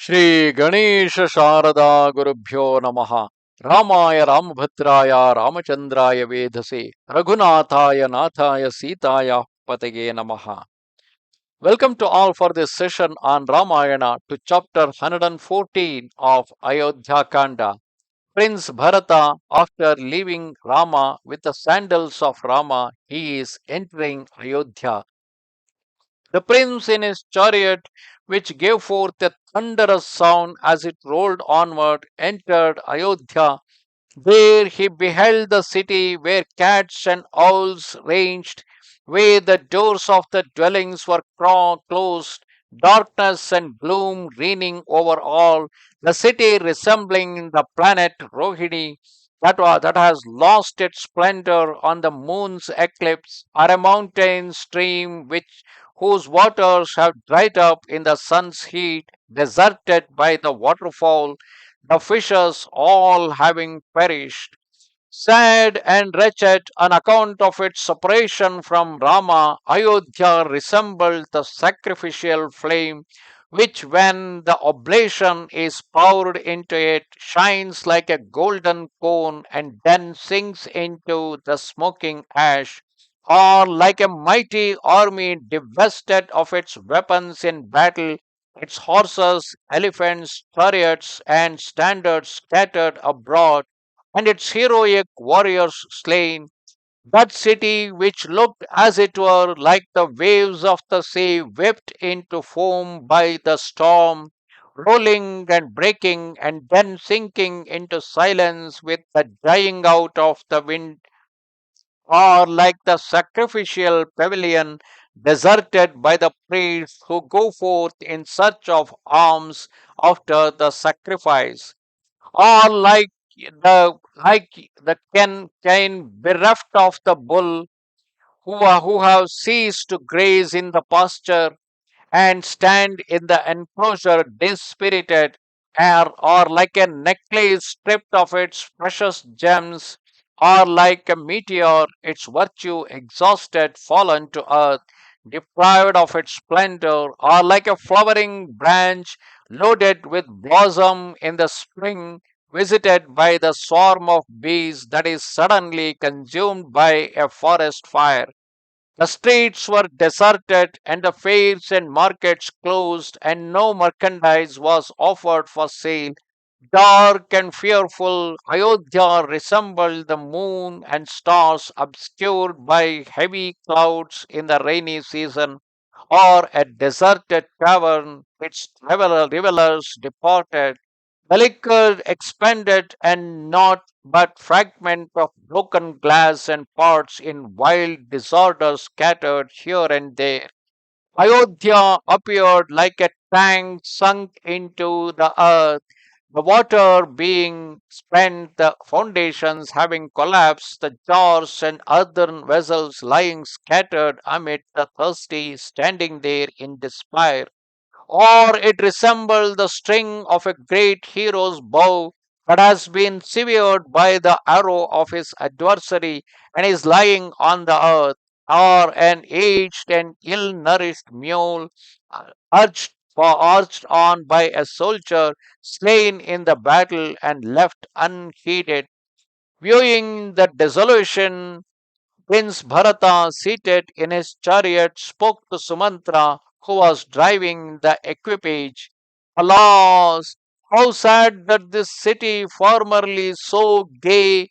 Shri Ganesha Sharada Gurubhyo Namaha Ramaya Ramabhadraya Ramachandraya Vedase Raghunathaya Nathaya Sitaya Patage Namaha. Welcome to all for this session on Ramayana to chapter 114 of Ayodhya Kanda. Prince Bharatha, after leaving Rama with the sandals of Rama, he is entering Ayodhya. The prince in his chariot, which gave forth a thunderous sound as it rolled onward, entered Ayodhya. There he beheld the city where cats and owls ranged, where the doors of the dwellings were closed, darkness and gloom reigning over all, the city resembling the planet Rohini that has lost its splendor on the moon's eclipse, or a mountain stream whose waters have dried up in the sun's heat, deserted by the waterfall, the fishes all having perished. Sad and wretched on account of its separation from Rama, Ayodhya resembled the sacrificial flame which, when the oblation is poured into it, shines like a golden cone and then sinks into the smoking ash, or like a mighty army divested of its weapons in battle, its horses, elephants, chariots, and standards scattered abroad, and its heroic warriors slain. That city, which looked as it were like the waves of the sea whipped into foam by the storm, rolling and breaking and then sinking into silence with the dying out of the wind, or like the sacrificial pavilion deserted by the priests who go forth in search of alms after the sacrifice, or like the Cain bereft of the bull who have ceased to graze in the pasture and stand in the enclosure dispirited, or like a necklace stripped of its precious gems, or like a meteor, its virtue exhausted, fallen to earth, deprived of its splendor, or like a flowering branch loaded with blossom in the spring, visited by the swarm of bees that is suddenly consumed by a forest fire. The streets were deserted, and the fairs and markets closed, and no merchandise was offered for sale. Dark and fearful, Ayodhya resembled the moon and stars obscured by heavy clouds in the rainy season, or a deserted cavern, its revelers departed. The liquor expanded, and not but fragments of broken glass and pots in wild disorder scattered here and there. Ayodhya appeared like a tank sunk into the earth, the water being spent, the foundations having collapsed, the jars and earthen vessels lying scattered amid the thirsty standing there in despair, or it resembled the string of a great hero's bow that has been severed by the arrow of his adversary and is lying on the earth, or an aged and ill nourished mule urged on by a soldier slain in the battle and left unheeded. Viewing the desolation, Prince Bharata, seated in his chariot, spoke to Sumantra, who was driving the equipage. Alas, how sad that this city, formerly so gay,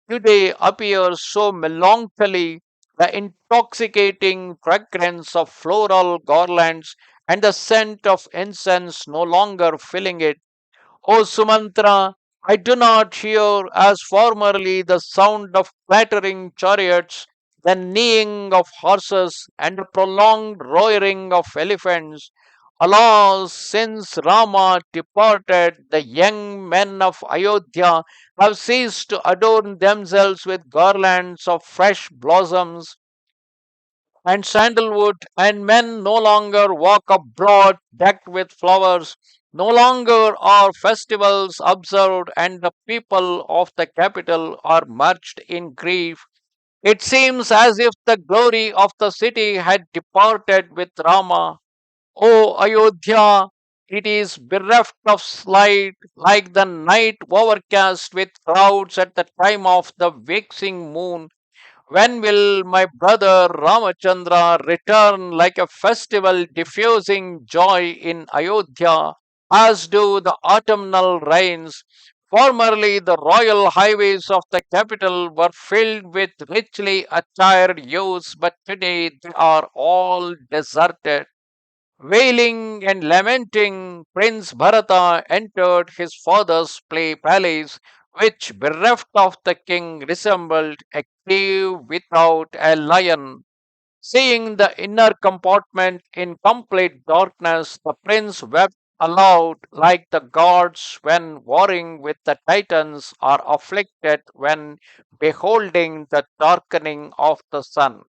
today appears so melancholy. The intoxicating fragrance of floral garlands and the scent of incense no longer filling it. O Sumantra, I do not hear as formerly the sound of clattering chariots, the neighing of horses, and the prolonged roaring of elephants. Alas, since Rama departed, the young men of Ayodhya have ceased to adorn themselves with garlands of fresh blossoms and sandalwood, and men no longer walk abroad decked with flowers. No longer are festivals observed, and the people of the capital are merged in grief. It seems as if the glory of the city had departed with Rama. O Ayodhya, It is bereft of light, like the night overcast with clouds at the time of the waxing moon. When will my brother Ramachandra return like a festival diffusing joy in Ayodhya, as do the autumnal rains? Formerly, the royal highways of the capital were filled with richly attired youths, but today they are all deserted. Wailing and lamenting, Prince Bharatha entered his father's play palace, which, bereft of the king, resembled a cave without a lion. Seeing the inner compartment in complete darkness, the prince wept aloud like the gods when warring with the Titans are afflicted when beholding the darkening of the sun.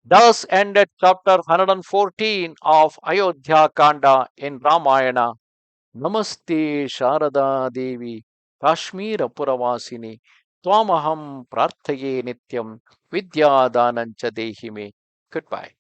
Thus ended chapter 114 of Ayodhya Kanda in Ramayana. Namaste Sharada Devi Kashmira Puravasini Twamaham Prarthaye Nityam Vidya Danancha Dehime. Goodbye.